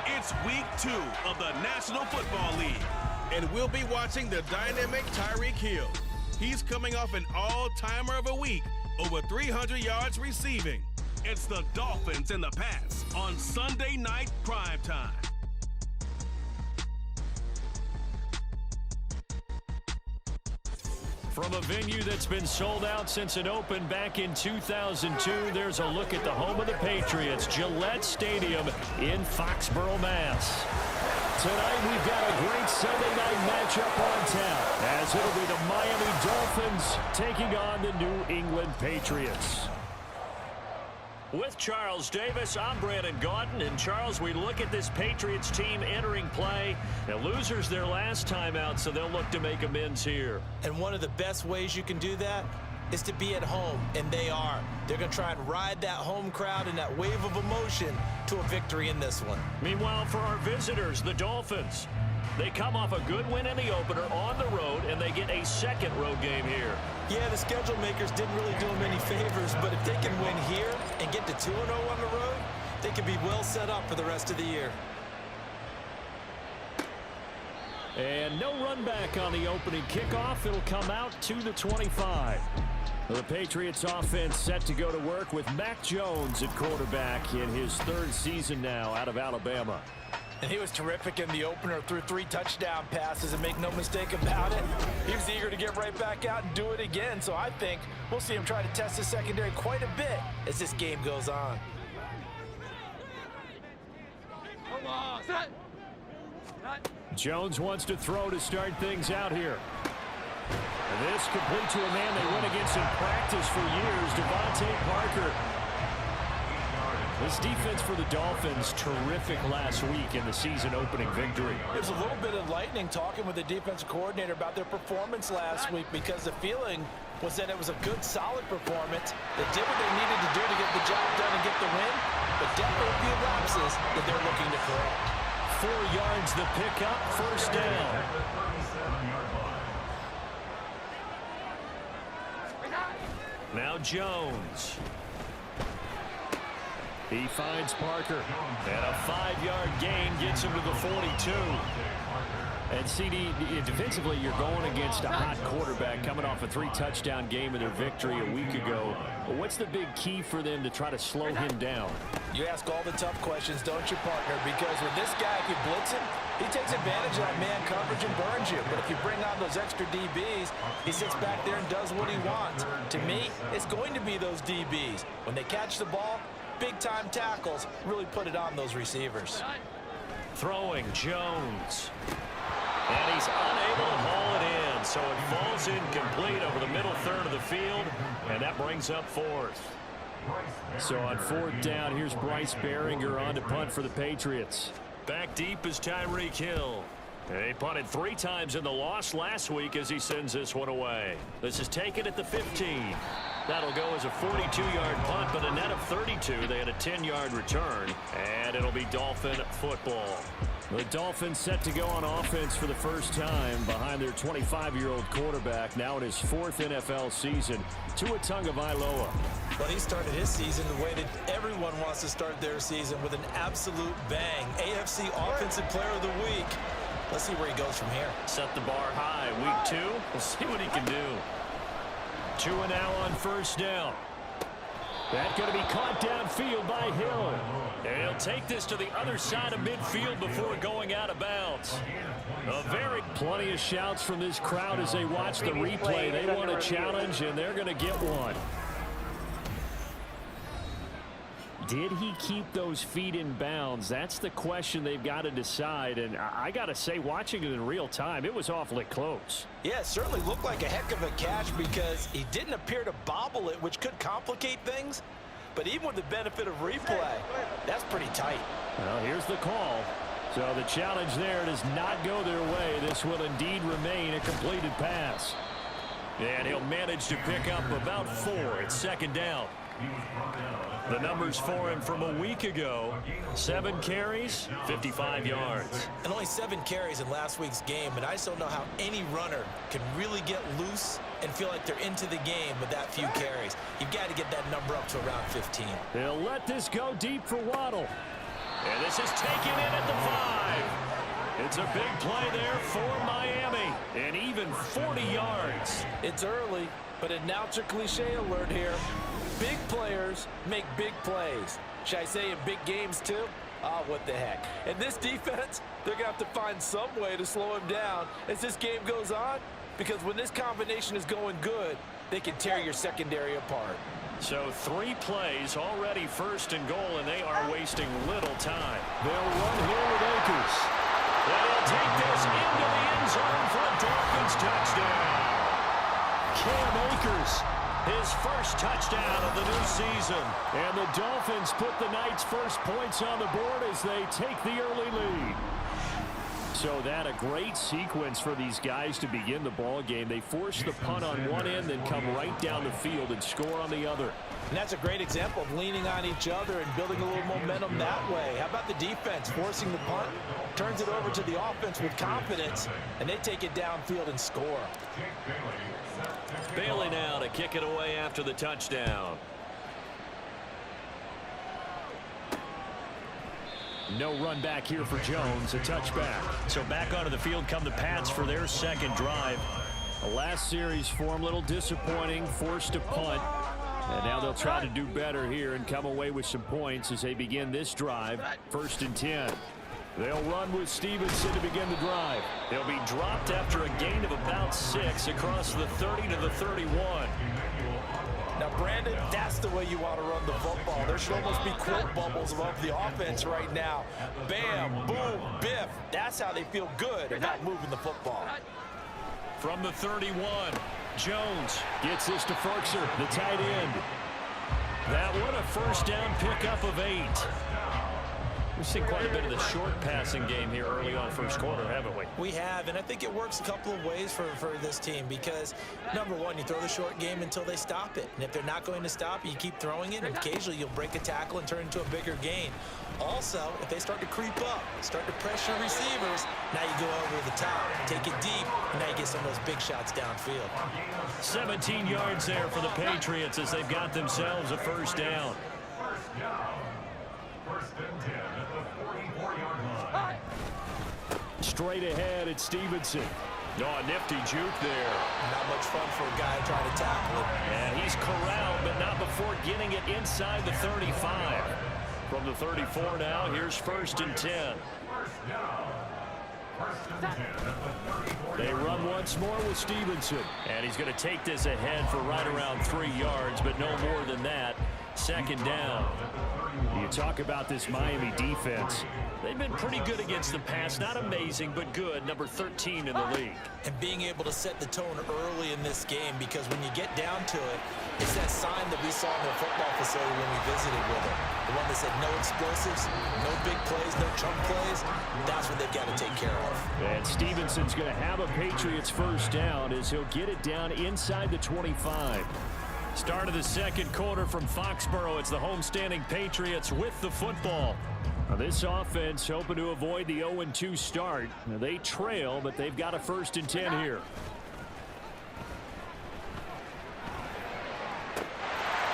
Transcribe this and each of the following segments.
It's week 2 of the National Football League, and we'll be watching the dynamic Tyreek Hill. He's coming off an all-timer of a week, over 300 yards receiving. It's the Dolphins and the Pats on Sunday night primetime. From a venue that's been sold out since it opened back in 2002, there's a look at the home of the Patriots, Gillette Stadium in Foxborough, Mass. Tonight we've got a great Sunday night matchup on tap, as it'll be the Miami Dolphins taking on the New England Patriots. With Charles Davis, I'm Brandon Gaudin. And Charles, we look at this Patriots team entering play. Now, losers their last time out, so they'll look to make amends here. And one of the best ways you can do that is to be at home, and they are. They're going to try and ride that home crowd and that wave of emotion to a victory in this one. Meanwhile, for our visitors, the Dolphins, they come off a good win in the opener on the road, and they get a second road game here. Yeah, the schedule makers didn't really do them any favors, but if they can win here and get to 2-0 on the road, they could be well set up for the rest of the year. And no run back on the opening kickoff. It'll come out to the 25. The Patriots offense set to go to work with Mac Jones at quarterback in his 3rd season now out of Alabama. And he was terrific in the opener, threw 3 touchdown passes, and make no mistake about it, he was eager to get right back out and do it again. So I think we'll see him try to test his secondary quite a bit as this game goes on. Jones wants to throw to start things out here. And this complete to a man they went against in practice for years, Devontae Parker. This defense for the Dolphins, terrific last week in the season-opening victory. It was a little bit enlightening talking with the defensive coordinator about their performance last week, because the feeling was that it was a good, solid performance. They did what they needed to do to get the job done and get the win, but definitely a few lapses that they're looking to correct. 4 yards the pickup, first down. Now Jones. He finds Parker, and a 5-yard gain gets him to the 42. And CD, defensively, you're going against a hot quarterback coming off a 3-touchdown game in their victory a week ago. But what's the big key for them to try to slow him down? You ask all the tough questions, don't you, partner? Because with this guy, if you blitz him, he takes advantage of that man coverage and burns you. But if you bring on those extra DBs, he sits back there and does what he wants. To me, it's going to be those DBs. When they catch the ball, big-time tackles really put it on those receivers. Throwing Jones. And he's unable to haul it in, so it falls incomplete over the middle third of the field, and that brings up 4th. So on 4th down, here's Bryce Behringer on to punt for the Patriots. Back deep is Tyreek Hill. He punted 3 times in the loss last week as he sends this one away. This is taken at the 15. That'll go as a 42-yard punt, but a net of 32. They had a 10-yard return, and it'll be Dolphin football. The Dolphins set to go on offense for the first time behind their 25-year-old quarterback, now in his 4th NFL season, Tua Tagovailoa. Well, he started his season the way that everyone wants to start their season, with an absolute bang. AFC Offensive Player of the Week. Let's see where he goes from here. Set the bar high. Week 2, we'll see what he can do. Tua now on first down. That's going to be caught downfield by Hill. And he'll take this to the other side of midfield before going out of bounds. Plenty of shouts from this crowd as they watch the replay. They want a challenge, and they're going to get one. Did he keep those feet in bounds? That's the question they've got to decide. And I got to say, watching it in real time, it was awfully close. Yeah, it certainly looked like a heck of a catch, because he didn't appear to bobble it, which could complicate things. But even with the benefit of replay, that's pretty tight. Well, here's the call. So the challenge there does not go their way. This will indeed remain a completed pass. And he'll manage to pick up about 4 at 2nd down. The numbers for him from a week ago: 7 carries, 55 yards. And only 7 carries in last week's game, and I just don't know how any runner can really get loose and feel like they're into the game with that few carries. You've got to get that number up to around 15. They'll let this go deep for Waddle. And this is taken in at the 5. It's a big play there for Miami, and even 40 yards. It's early, but announcer cliche alert here. Big players make big plays. Should I say in big games too? Oh, what the heck. And this defense, they're going to have to find some way to slow him down as this game goes on, because when this combination is going good, they can tear your secondary apart. So 3 plays, already 1st and goal, and they are wasting little time. They'll run here with Akers. And he'll take this into the end zone for a Dolphins touchdown. Cam Akers, his first touchdown of the new season. And the Dolphins put the night's first points on the board as they take the early lead. So that a great sequence for these guys to begin the ball game. They force the punt on one end, then come right down the field and score on the other. And that's a great example of leaning on each other and building a little momentum that way. How about the defense forcing the punt, turns it over to the offense with confidence, and they take it downfield and score. Bailey now to kick it away after the touchdown. No run back here for Jones, a touchback. So back onto the field come the Pats for their second drive. The last series for them, a little disappointing, forced to punt. And now they'll try to do better here and come away with some points as they begin this drive. 1st and 10. They'll run with Stevenson to begin the drive. They'll be dropped after a gain of about 6 across the 30 to the 31. Now, Brandon, that's the way you want to run the football. There should almost be quote bubbles above the offense right now. Bam, boom, biff. That's how they feel good about moving the football. From the 31, Jones gets this to Ferkser, the tight end. That one, a first down pickup of 8. We've seen quite a bit of the short passing game here early on first quarter, haven't we? We have, and I think it works a couple of ways for this team because, number one, you throw the short game until they stop it. And if they're not going to stop it, you keep throwing it, and occasionally you'll break a tackle and turn it into a bigger gain. Also, if they start to creep up, start to pressure receivers, now you go over the top, take it deep, and now you get some of those big shots downfield. 17 yards there for the Patriots as they've got themselves a first down. Straight ahead at Stevenson. Oh, a nifty juke there. Not much fun for a guy trying to tackle it. And he's corralled, but not before getting it inside the 35. From the 34 now, here's 1st and 10. They run once more with Stevenson. And he's going to take this ahead for right around 3 yards, but no more than that. 2nd down. You talk about this Miami defense. They've been pretty good against the pass. Not amazing, but good. Number 13 in the league. And being able to set the tone early in this game, because when you get down to it, it's that sign that we saw in their football facility when we visited with them. The one that said no explosives, no big plays, no chunk plays. That's what they've got to take care of. And Stevenson's going to have a Patriots first down as he'll get it down inside the 25. Start of the second quarter from Foxborough. It's the homestanding Patriots with the football. Now this offense hoping to avoid the 0-2 start. Now they trail, but they've got a 1st and 10 here.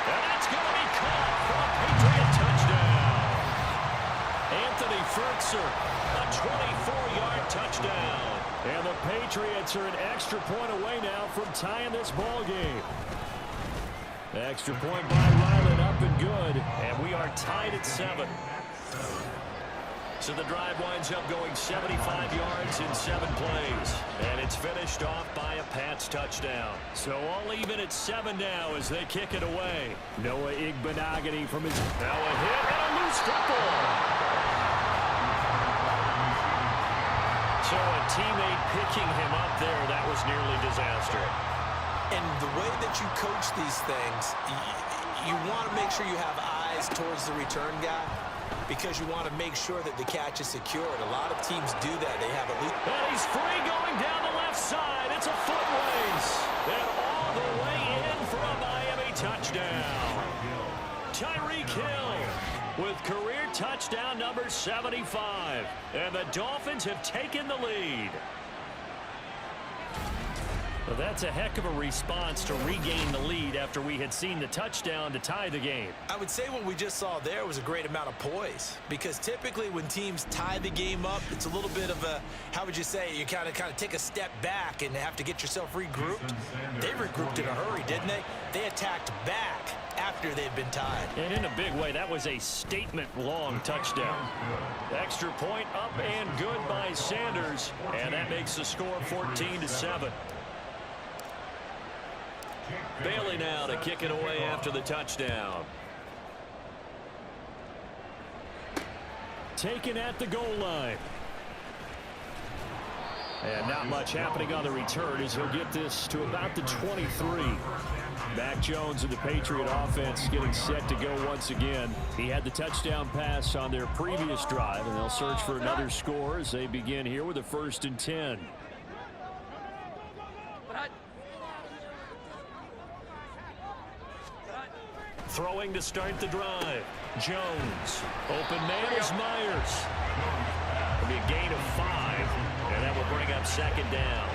And that's going to be caught for a Patriot touchdown. Anthony Ferkser, a 24-yard touchdown. And the Patriots are an extra point away now from tying this ball game. Extra point by Ryland, up and good. And we are tied at 7. So the drive winds up going 75 yards in 7 plays. And it's finished off by a Pats touchdown. So all even at 7 now as they kick it away. Noah Igbenogany from his... Now a hit and a loose football. So a teammate picking him up there, that was nearly disaster. And the way that you coach these things, you want to make sure you have eyes towards the return guy because you want to make sure that the catch is secured. A lot of teams do that. They have a lead. And he's free going down the left side. It's a foot race. And all the way in for a Miami touchdown. with career touchdown number 75. And the Dolphins have taken the lead. Well, that's a heck of a response to regain the lead after we had seen the touchdown to tie the game. I would say what we just saw there was a great amount of poise, because typically when teams tie the game up, it's a little bit of a, how would you say, you kind of take a step back and have to get yourself regrouped. They regrouped in a hurry, didn't they? They attacked back after they'd been tied. And in a big way, that was a statement-long touchdown. Extra point up and good by Sanders, and that makes the score 14-7. Bailey now to kick it away after the touchdown. Taken at the goal line. And not much happening on the return as he'll get this to about the 23. Mac Jones and the Patriot offense getting set to go once again. He had the touchdown pass on their previous drive, and they'll search for another score as they begin here with a 1st and 10. Throwing to start the drive. Jones. Open man is Myers. It'll be a gain of 5, and that will bring up 2nd down.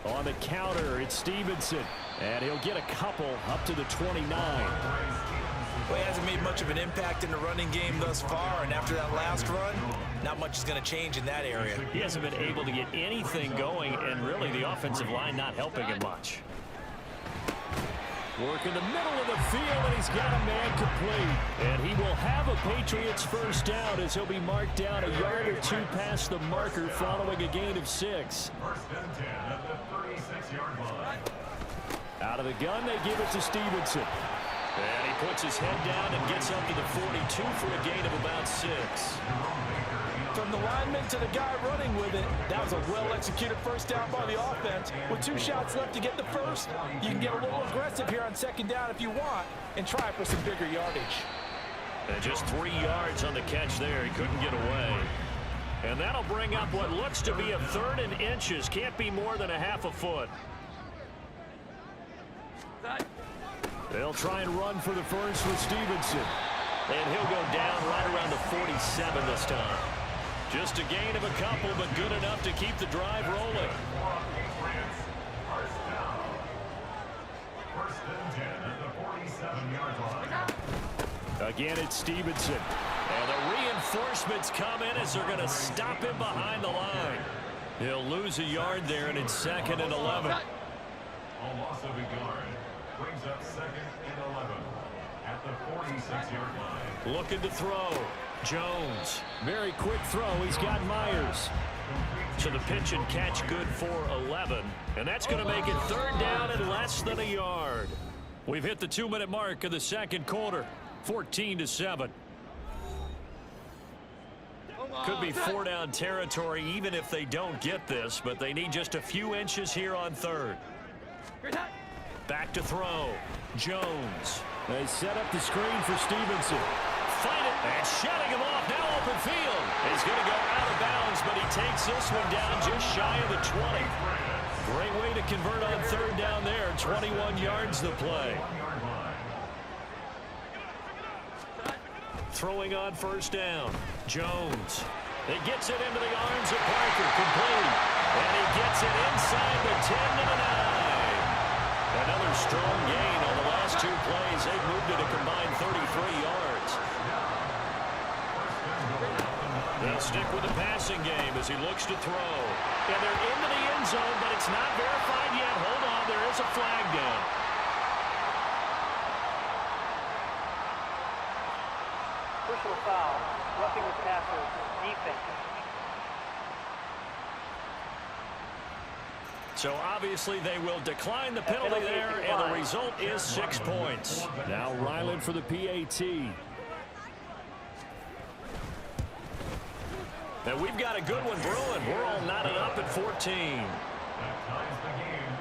On the counter, it's Stevenson, and he'll get a couple up to the 29. Well, he hasn't made much of an impact in the running game thus far, and after that last run, not much is going to change in that area. He hasn't been able to get anything going, and really the offensive line not helping him much. Work in the middle of the field, and he's got a man complete. And he will have a Patriots 1st down as he'll be marked down a yard or 2 past the marker following a gain of 6. 1st and 10 at the 36-yard line. Out of the gun, they give it to Stevenson. And he puts his head down and gets up to the 42 for a gain of about 6. From the lineman to the guy running with it, that was a well-executed 1st down by the offense. With 2 shots left to get the 1st, you can get a little aggressive here on 2nd down if you want and try for some bigger yardage. And just 3 yards on the catch there. He couldn't get away. And that'll bring up what looks to be a 3rd and inches. Can't be more than a half a foot. They'll try and run for the 1st with Stevenson. And he'll go down right around the 47 this time. Just a gain of a couple, but good enough to keep the drive rolling. 1st and 10 at the 47-yard line. Again, it's Stevenson. And the reinforcements come in as they're going to stop him behind the line. He'll lose a yard there, and it's 2nd and 11. A loss of a yard brings up 2nd and 11 at the 46-yard line. Looking to throw. Jones. Very quick throw. He's got Myers. So the pitch and catch good for 11. And that's going to make it 3rd down and less than a yard. We've hit the 2-minute mark of the 2nd quarter. 14-7. Could be 4-down territory even if they don't get this, but they need just a few inches here on 3rd. Back to throw. Jones. They set up the screen for Stevenson. Fight it, and shutting him off, now open field. He's going to go out of bounds, but he takes this one down just shy of the 20. Great way to convert on 3rd down there. 21 yards the play. Throwing on 1st down. Jones. He gets it into the arms of Parker, complete. And he gets it inside the 10 to the 9. Another strong gain on the last 2 plays. They've moved it a combined 33 yards. They'll stick with the passing game as he looks to throw. And they're into the end zone, but it's not verified yet. Hold on, there is a flag down. Personal foul, roughing the passer, defense. So obviously they will decline the penalty there, and the result is 6 points. Now Ryland for the PAT. And we've got a good one brewing. We're all knotted up at 14.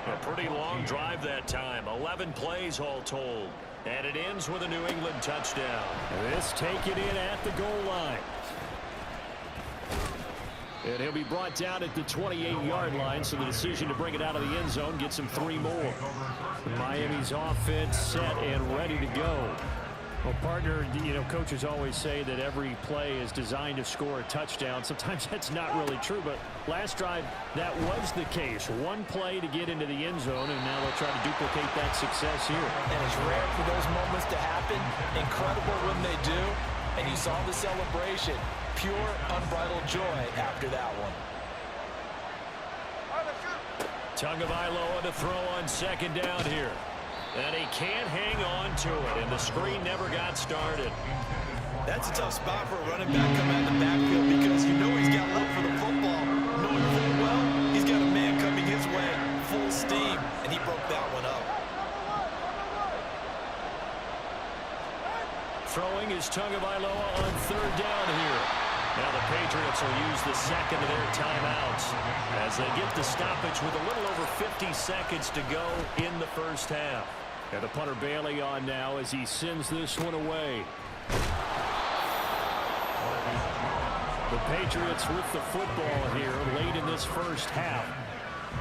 A pretty long drive that time. 11 plays all told. And it ends with a New England touchdown. This taken in at the goal line. And he'll be brought down at the 28-yard line, so the decision to bring it out of the end zone gets him 3 more. Miami's offense set and ready to go. Well, partner, you know, coaches always say that every play is designed to score a touchdown. Sometimes that's not really true, but last drive, that was the case. One play to get into the end zone, and now they'll try to duplicate that success here. And it's rare for those moments to happen. Incredible when they do. And you saw the celebration. Pure, unbridled joy after that one. Tagovailoa to throw on second down here. And he can't hang on to it, and the screen never got started. That's a tough spot for a running back coming out of the backfield because you know he's got love for the football. Knowing full well, he's got a man coming his way, full steam, and he broke that one up. Throwing is Tagovailoa on third down here. Now the Patriots will use the second of their timeouts as they get the stoppage with a little over 50 seconds to go in the first half. And the punter Bailey on now as he sends this one away. The Patriots with the football here late in this first half.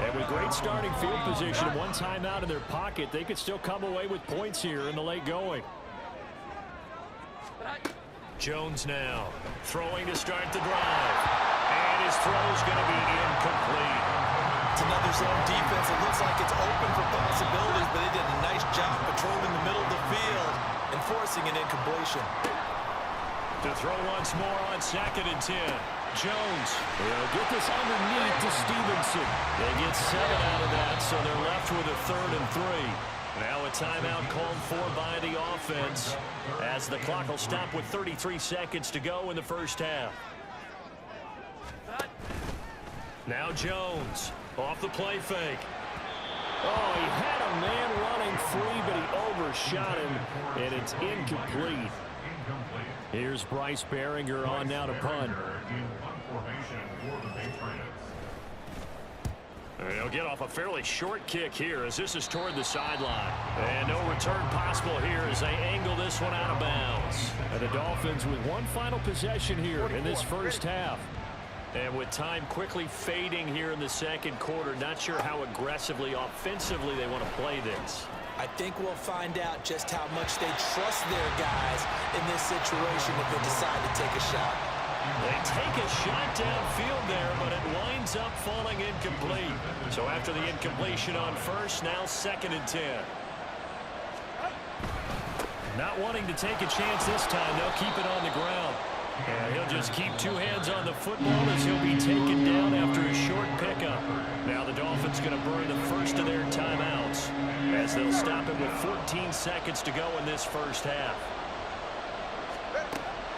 And with great starting field position and one timeout in their pocket, they could still come away with points here in the late going. Jones now throwing to start the drive. And his throw's going to be incomplete. It's another zone defense. It looks like it's open for possibilities, but they did a nice job patrolling the middle of the field and forcing an incompletion. To throw once more on second and 10. Jones will get this underneath to Stevenson. They get 7 out of that, so they're left with a 3rd and 3. Now a timeout called for by the offense as the clock will stop with 33 seconds to go in the first half. Now Jones off the play fake. Oh, he had a man running free, but he overshot him, and it's incomplete. Here's Bryce Behringer on now to punt. And he'll get off a fairly short kick here as this is toward the sideline. And no return possible here as they angle this one out of bounds. And the Dolphins with one final possession here in this first half. And with time quickly fading here in the second quarter, not sure how aggressively, offensively they want to play this. I think we'll find out just how much they trust their guys in this situation if they decide to take a shot. They take a shot downfield there, but it winds up falling incomplete. So after the incompletion on first, now 2nd and 10. Not wanting to take a chance this time, they'll keep it on the ground. And he'll just keep 2 hands on the football as he'll be taken down after a short pickup. Now the Dolphins going to burn the first of their timeouts as they'll stop it with 14 seconds to go in this first half.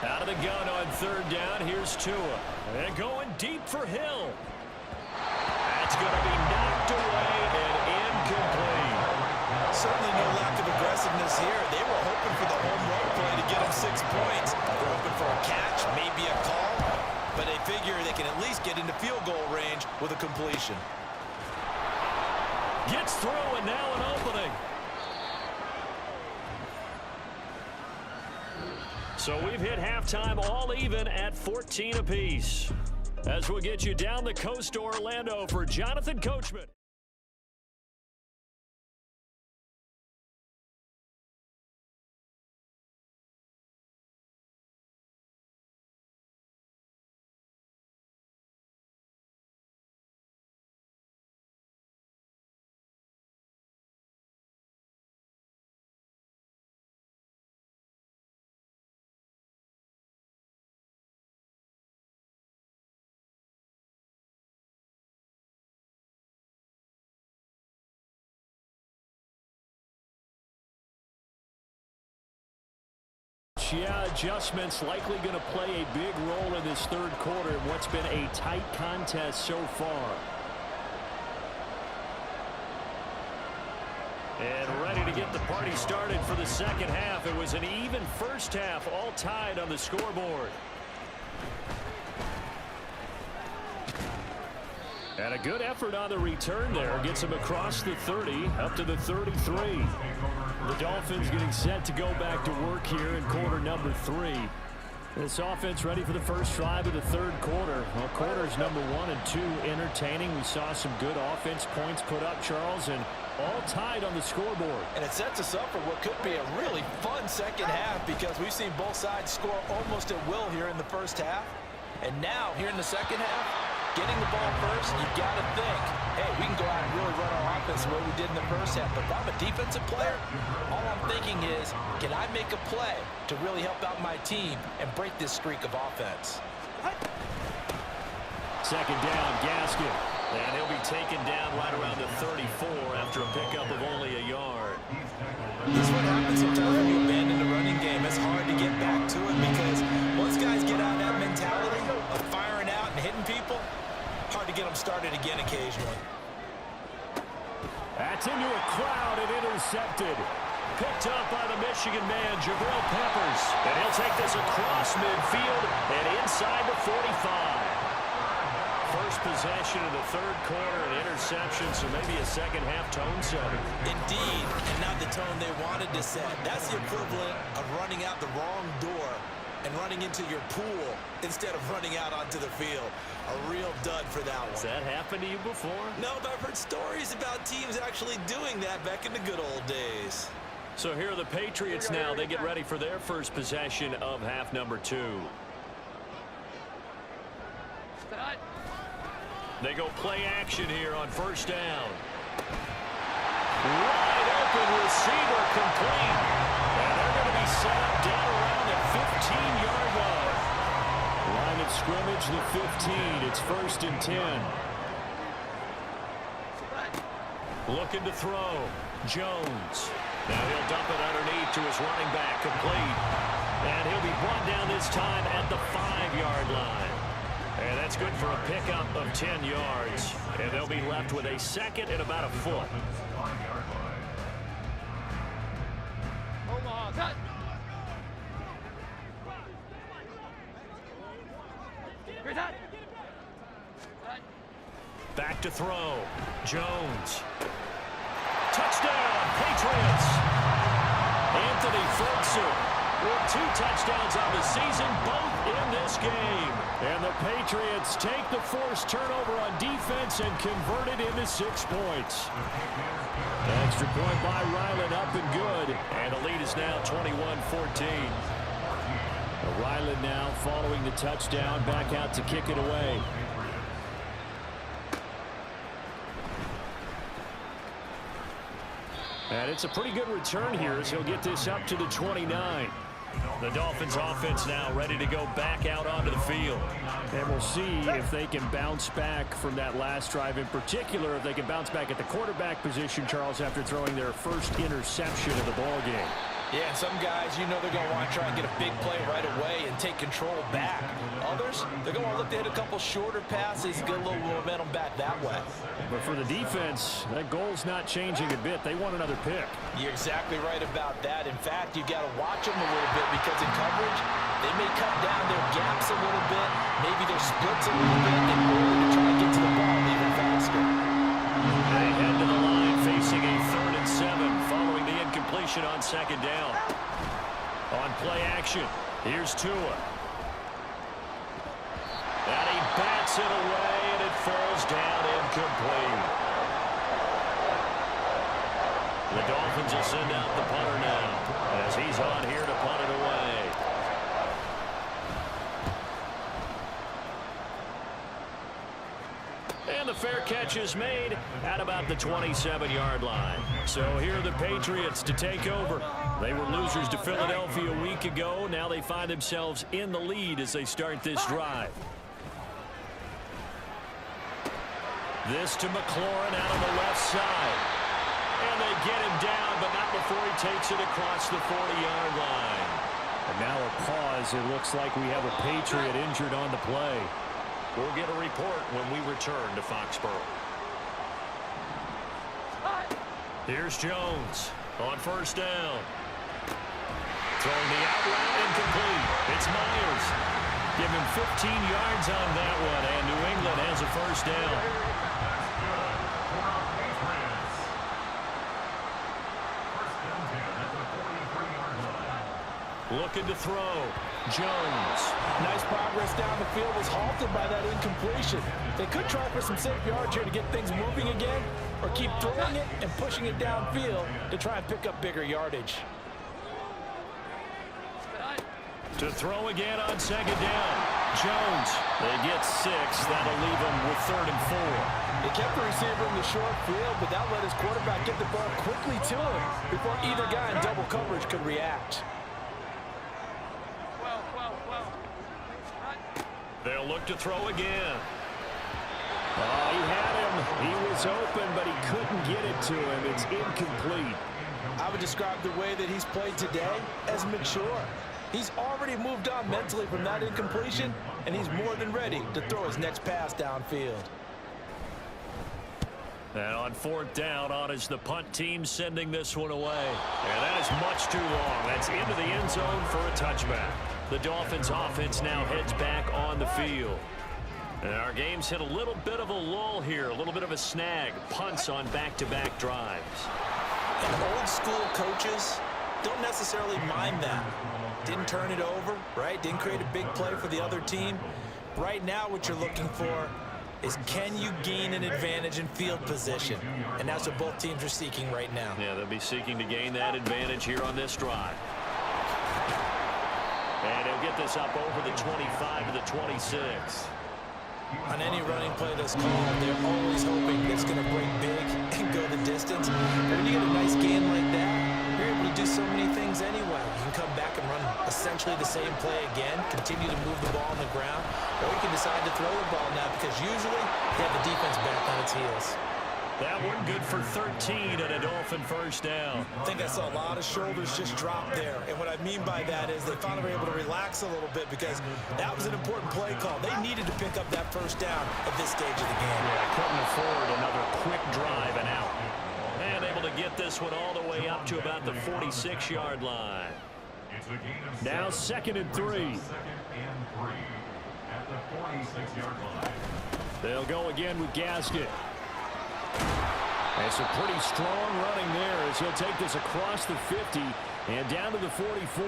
Out of the gun on third down, here's Tua. And going deep for Hill. That's going to be knocked away and incomplete. Certainly no lack of aggressiveness here. They were hoping for the home run play to get them 6 points. They're hoping for a catch, maybe a call, but they figure they can at least get into field goal range with a completion. Gets through and now an opening. So we've hit halftime all even at 14 apiece. As we'll get you down the coast to Orlando for Jonathan Coachman. Yeah, adjustments likely going to play a big role in this third quarter in what's been a tight contest so far. And ready to get the party started for the second half. It was an even first half, all tied on the scoreboard. And a good effort on the return there. Gets him across the 30, up to the 33. The Dolphins getting set to go back to work here in quarter number 3. This offense ready for the first drive of the third quarter. Well, quarters number 1 and 2 entertaining. We saw some good offense points put up, Charles, and all tied on the scoreboard. And it sets us up for what could be a really fun second half because we've seen both sides score almost at will here in the first half. And now, here in the second half, getting the ball first, you've got to think, hey, we can go out and really run our offense the way we did in the first half. But if I'm a defensive player, all I'm thinking is, can I make a play to really help out my team and break this streak of offense? Second down, Gaskin. And he'll be taken down right around the 34 after a pickup of only a yard. This is what happens sometimes when you abandon the running game. It's hard to get back to it because once guys get out of that mentality of firing out and hitting people, hard to get them started again occasionally. That's into a crowd and intercepted. Picked up by the Michigan man, Jabril Peppers. And he'll take this across midfield and inside the 45. First possession of the third quarter, an interception, so maybe a second-half tone setter. Indeed, and not the tone they wanted to set. That's the equivalent of running out the wrong door and running into your pool instead of running out onto the field. A real dud for that one. Has that happened to you before? No, but I've heard stories about teams actually doing that back in the good old days. So here are the Patriots now. They get ready for their first possession of half number 2. They go play action here on first down. Wide open receiver complete. And they're going to be set up down around the 15-yard line. Line of scrimmage, the 15. It's first and 10. Looking to throw. Jones. Now he'll dump it underneath to his running back, complete. And he'll be brought down this time at the 5-yard line. And that's good for a pickup of 10 yards. And they'll be left with a second and about a foot. Back to throw. Jones. Touchdown, Patriots. Anthony Ferguson with 2 touchdowns on the season, both in this game. And the Patriots take the forced turnover on defense and convert it into 6 points. Extra point by Ryland, up and good. And the lead is now 21-14. Ryland now following the touchdown, back out to kick it away. And it's a pretty good return here as he'll get this up to the 29. The Dolphins offense now ready to go back out onto the field. And we'll see if they can bounce back from that last drive, in particular if they can bounce back at the quarterback position, Charles, after throwing their first interception of the ball game. Yeah, and some guys, you know they're going to want to try and get a big play right away and take control back. Others, they're going to look to hit a couple shorter passes, get a little momentum back that way. But for the defense, that goal's not changing a bit. They want another pick. You're exactly right about that. In fact, you got to watch them a little bit because in coverage, they may cut down their gaps a little bit, maybe their splits a little bit in order to try and get to the ball even faster. They head to the line facing a 3rd and 7 following the incompletion on second down. On play action, here's Tua. And he bats it away, and it falls down incomplete. The Dolphins will send out the punter now as he's on here to punt it away. And the fair catch is made at about the 27-yard line. So here are the Patriots to take over. They were losers to Philadelphia a week ago. Now they find themselves in the lead as they start this drive. This to McLaurin out on the left side. And they get him down, but not before he takes it across the 40-yard line. And now a pause. It looks like we have a Patriot injured on the play. We'll get a report when we return to Foxborough. Here's Jones on first down. Throwing the out route incomplete. It's Myers. Give him 15 yards on that one, and New England has a first down. Looking to throw. Jones. Nice progress down the field was halted by that incompletion. They could try for some safe yards here to get things moving again, or keep throwing it and pushing it downfield to try and pick up bigger yardage. To throw again on second down. Jones. They get 6. That'll leave them with 3rd and 4. They kept the receiver in the short field, but that let his quarterback get the ball quickly to him before either guy in double coverage could react. They'll look to throw again. Oh, he had him. He was open, but he couldn't get it to him. It's incomplete. I would describe the way that he's played today as mature. He's already moved on mentally from that incompletion, and he's more than ready to throw his next pass downfield. And on 4th down, on is the punt team sending this one away. And that is much too long. That's into the end zone for a touchback. The Dolphins offense now heads back on the field. And our game's hit a little bit of a lull here, a little bit of a snag. Punts on back-to-back drives. And old school coaches don't necessarily mind that. Didn't turn it over, right? Didn't create a big play for the other team. Right now what you're looking for is, can you gain an advantage in field position? And that's what both teams are seeking right now. Yeah, they'll be seeking to gain that advantage here on this drive. And he'll get this up over the 25 to the 26. On any running play that's called, they're always hoping it's going to break big and go the distance. But when you get a nice gain like that, you're able to do so many things anyway. You can come back and run essentially the same play again, continue to move the ball on the ground, or you can decide to throw the ball now because usually you have the defense back on its heels. That one good for 13 and a Dolphin first down. I think I saw a lot of shoulders just drop there. And what I mean by that is they finally were able to relax a little bit because that was an important play call. They needed to pick up that first down at this stage of the game. Yeah, couldn't afford another quick drive and out. And able to get this one all the way up to about the 46-yard line. Now 2nd and 3. At the 46-yard line. They'll go again with Gasket. And some pretty strong running there as he'll take this across the 50 and down to the 44.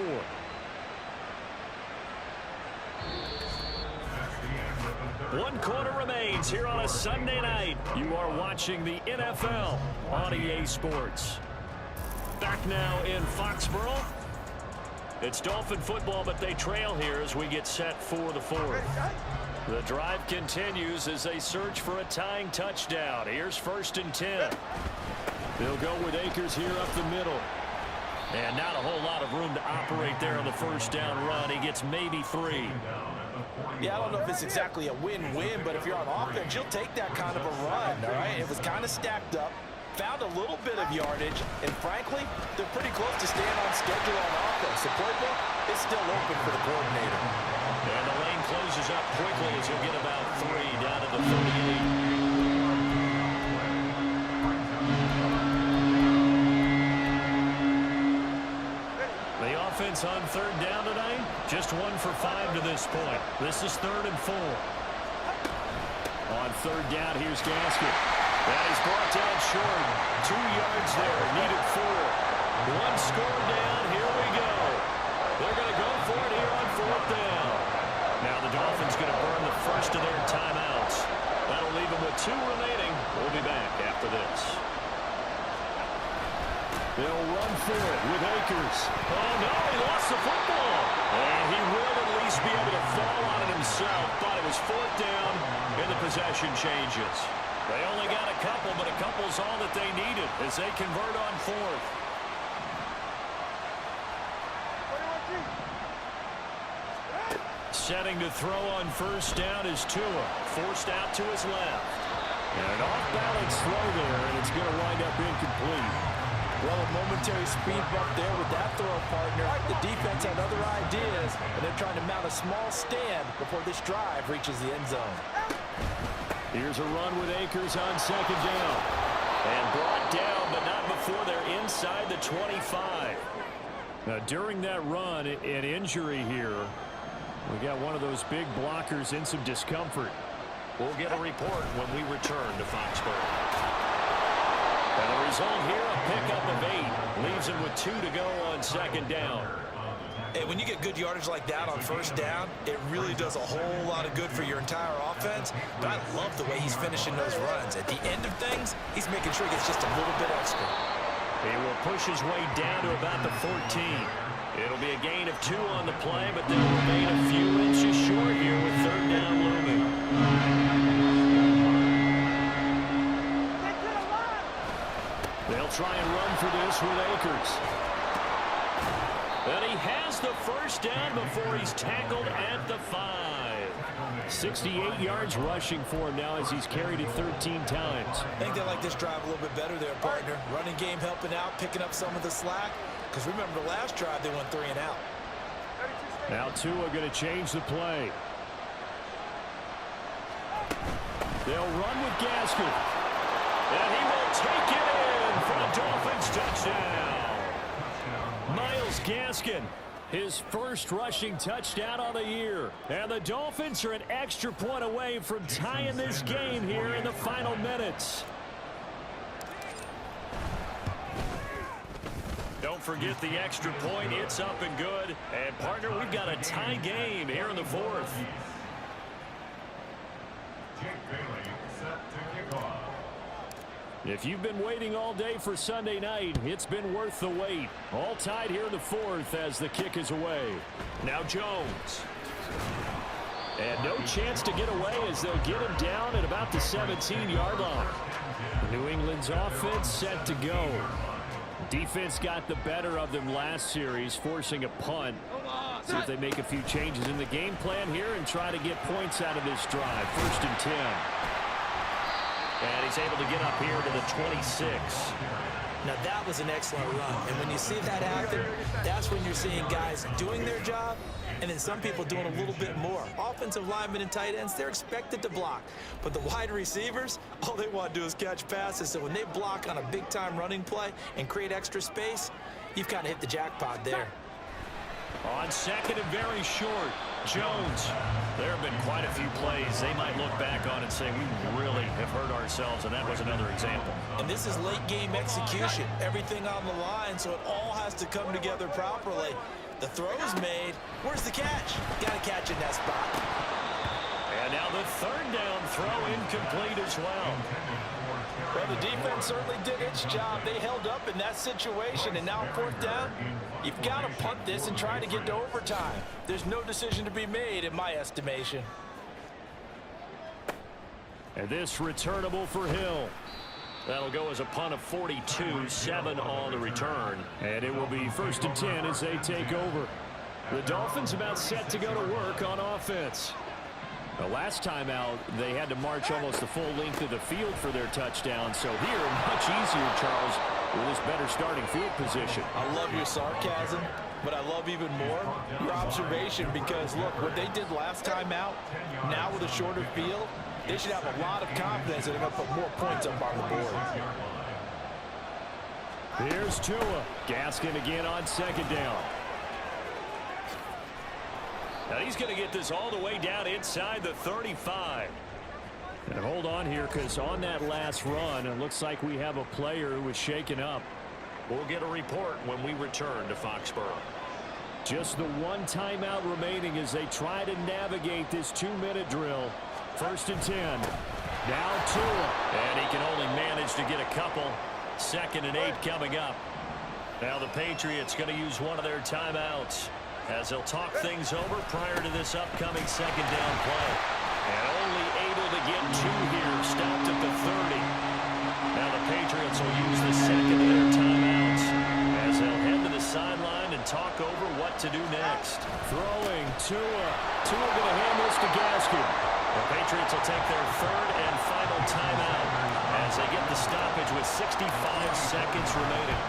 One quarter remains here on a Sunday night. You are watching the NFL on EA Sports. Back now in Foxborough. It's Dolphin football, but they trail here as we get set for the 4th. The drive continues as they search for a tying touchdown. Here's 1st and 10. They'll go with Akers here up the middle. And not a whole lot of room to operate there on the first down run. He gets maybe 3. Yeah, I don't know if it's exactly a win-win, but if you're on offense, you'll take that kind of a run, all right? It was kind of stacked up, found a little bit of yardage, and frankly, they're pretty close to staying on schedule on offense. The playbook is still open for the coordinator. And the lane closes up quickly as he'll get about 3 down to the 38. The offense on 3rd down tonight, just 1 for 5 to this point. This is 3rd and 4. On 3rd down, here's Gasket. And he's brought down short. 2 yards there, needed 4. 1 score down, here we go. They're going to go for it here on 4th down. Now the Dolphins going to burn the first of their timeouts. That'll leave them with 2 remaining. We'll be back after this. They'll run for it with Akers. Oh, no, he lost the football. And he will at least be able to fall on it himself. But it was 4th down, and the possession changes. They only got a couple, but a couple's all that they needed as they convert on 4th. Setting to throw on first down is Tua. Forced out to his left. And an off-balance throw there, and it's going to wind up incomplete. Well, a momentary speed bump there with that throw partner. The defense had other ideas, and they're trying to mount a small stand before this drive reaches the end zone. Here's a run with Akers on 2nd down. And brought down, but not before they're inside the 25. Now, during that run, an injury here. We got one of those big blockers in some discomfort. We'll get a report when we return to Foxborough. And the result here, a pickup of 8. Leaves him with 2 to go on 2nd down. And when you get good yardage like that on first down, it really does a whole lot of good for your entire offense. But I love the way he's finishing those runs. At the end of things, he's making sure he gets just a little bit extra. He will push his way down to about the 14. It'll be a gain of 2 on the play, but they'll remain a few inches short here with third down looming. They'll try and run for this with Akers. And he has the first down before he's tackled at the 5. 68 yards rushing for him now as he's carried it 13 times. I think they like this drive a little bit better there, partner. Running game helping out, picking up some of the slack. Because remember, the last drive, they went 3 and out. Now Tua going to change the play. They'll run with Gaskin. And he will take it in for a Dolphins touchdown. Myles Gaskin, his first rushing touchdown of the year. And the Dolphins are an extra point away from tying this game here in the final minutes. Don't forget the extra point. It's up and good. And, partner, we've got a tie game here in the 4th. If you've been waiting all day for Sunday night, it's been worth the wait. All tied here in the 4th as the kick is away. Now Jones. And no chance to get away as they'll get him down at about the 17-yard line. New England's offense set to go. Defense got the better of them last series, forcing a punt. See if they make a few changes in the game plan here and try to get points out of this drive. 1st and 10. And he's able to get up here to the 26. Now, that was an excellent run. And when you see that happen, that's when you're seeing guys doing their job and then some people doing a little bit more. Offensive linemen and tight ends, they're expected to block. But the wide receivers, all they want to do is catch passes. So when they block on a big-time running play and create extra space, you've kind of hit the jackpot there. On second and very short, Jones. There have been quite a few plays they might look back on and say, we really have hurt ourselves, and that was another example. And this is late-game execution. Everything on the line, so it all has to come together properly. The throw's made. Where's the catch? Got to catch in that spot. And now the 3rd down throw incomplete as well. Well, the defense certainly did its job. They held up in that situation, and now 4th down, you've got to punt this and try to get to overtime. There's no decision to be made in my estimation. And this returnable for Hill. That'll go as a punt of 42, 7 on the return. And it will be 1st and 10 as they take over. The Dolphins about set to go to work on offense. The last time out, they had to march almost the full length of the field for their touchdown. So here, much easier, Charles, with this better starting field position. I love your sarcasm, but I love even more your observation because, look, what they did last time out, now with a shorter field, they should have a lot of confidence that they're going to put more points up on the board. Here's Tua. Gaskin again on 2nd down. Now he's going to get this all the way down inside the 35. And hold on here because on that last run, it looks like we have a player who was shaken up. We'll get a report when we return to Foxborough. Just the 1 timeout remaining as they try to navigate this 2-minute drill. 1st and 10. Now Tua. And he can only manage to get a couple. 2nd and 8 coming up. Now the Patriots going to use one of their timeouts as they'll talk things over prior to this upcoming 2nd down play. And only able to get 2 here, stopped at the 30. Now the Patriots will use the 2nd of their timeouts as they'll head to the sideline and talk over what to do next. Throwing Tua. Tua going to hand this to Gaskin. The Patriots will take their 3rd and final timeout as they get the stoppage with 65 seconds remaining.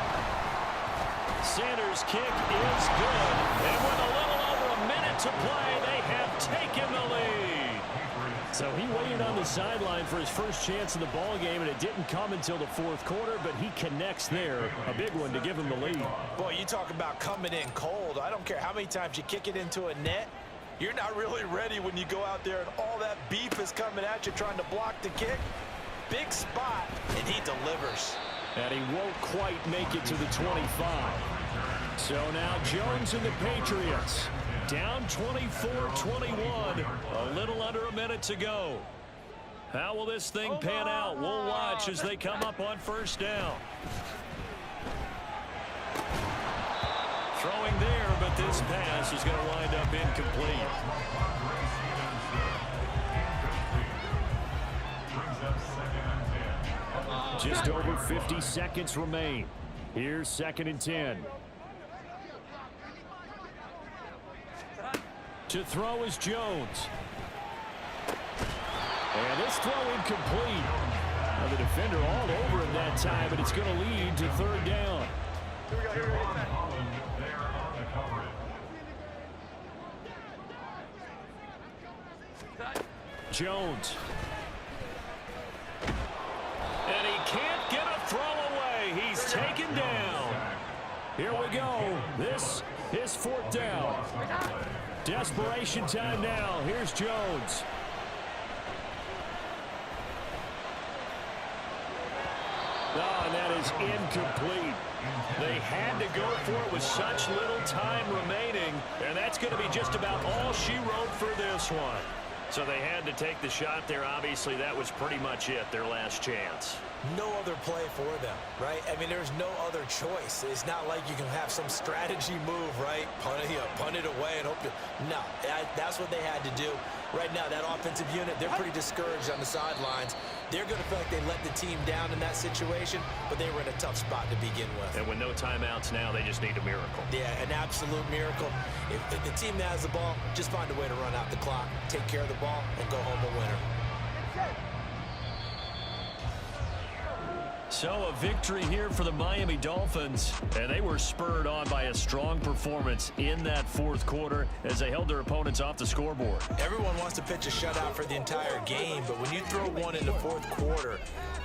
Sanders' kick is good. And with a little over a minute to play, they have taken the lead. So he waited on the sideline for his first chance in the ball game, and it didn't come until the 4th quarter, but he connects there. A big one to give him the lead. Boy, you talk about coming in cold. I don't care how many times you kick it into a net. You're not really ready when you go out there and all that beef is coming at you trying to block the kick. Big spot, and he delivers. And he won't quite make it to the 25. So now Jones and the Patriots down 24-21. A little under a minute to go. How will this thing pan out? We'll watch as they come up on first down. Throwing there, but this pass is going to wind up incomplete. Just over 50 seconds remain. Here's 2nd and 10. To throw is Jones. And this throw incomplete. Now the defender all over him that time, but it's going to lead to 3rd down. Jones. And he can't get a throw away. He's taken down. Here we go. This is 4th down. Desperation time now. Here's Jones. Oh, and that is incomplete. They had to go for it with such little time remaining, and that's going to be just about all she wrote for this one. So they had to take the shot there. Obviously, that was pretty much it, their last chance. No other play for them, right? I mean, there's no other choice. It's not like you can have some strategy move, right? Punt it away and hope to. No, that's what they had to do. Right now, that offensive unit, they're pretty discouraged on the sidelines. They're going to feel like they let the team down in that situation, but they were in a tough spot to begin with. And with no timeouts now, they just need a miracle. Yeah, an absolute miracle. If the team has the ball, just find a way to run out the clock, take care of the ball, and go home a winner. So a victory here for the Miami Dolphins, and they were spurred on by a strong performance in that 4th quarter as they held their opponents off the scoreboard. Everyone wants to pitch a shutout for the entire game, but when you throw one in the 4th quarter,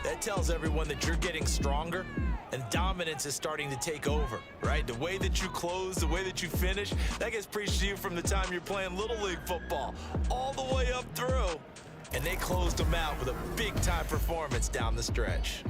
that tells everyone that you're getting stronger and dominance is starting to take over, right? The way that you close, the way that you finish, that gets preached to you from the time you're playing Little League football all the way up through. And they closed them out with a big-time performance down the stretch.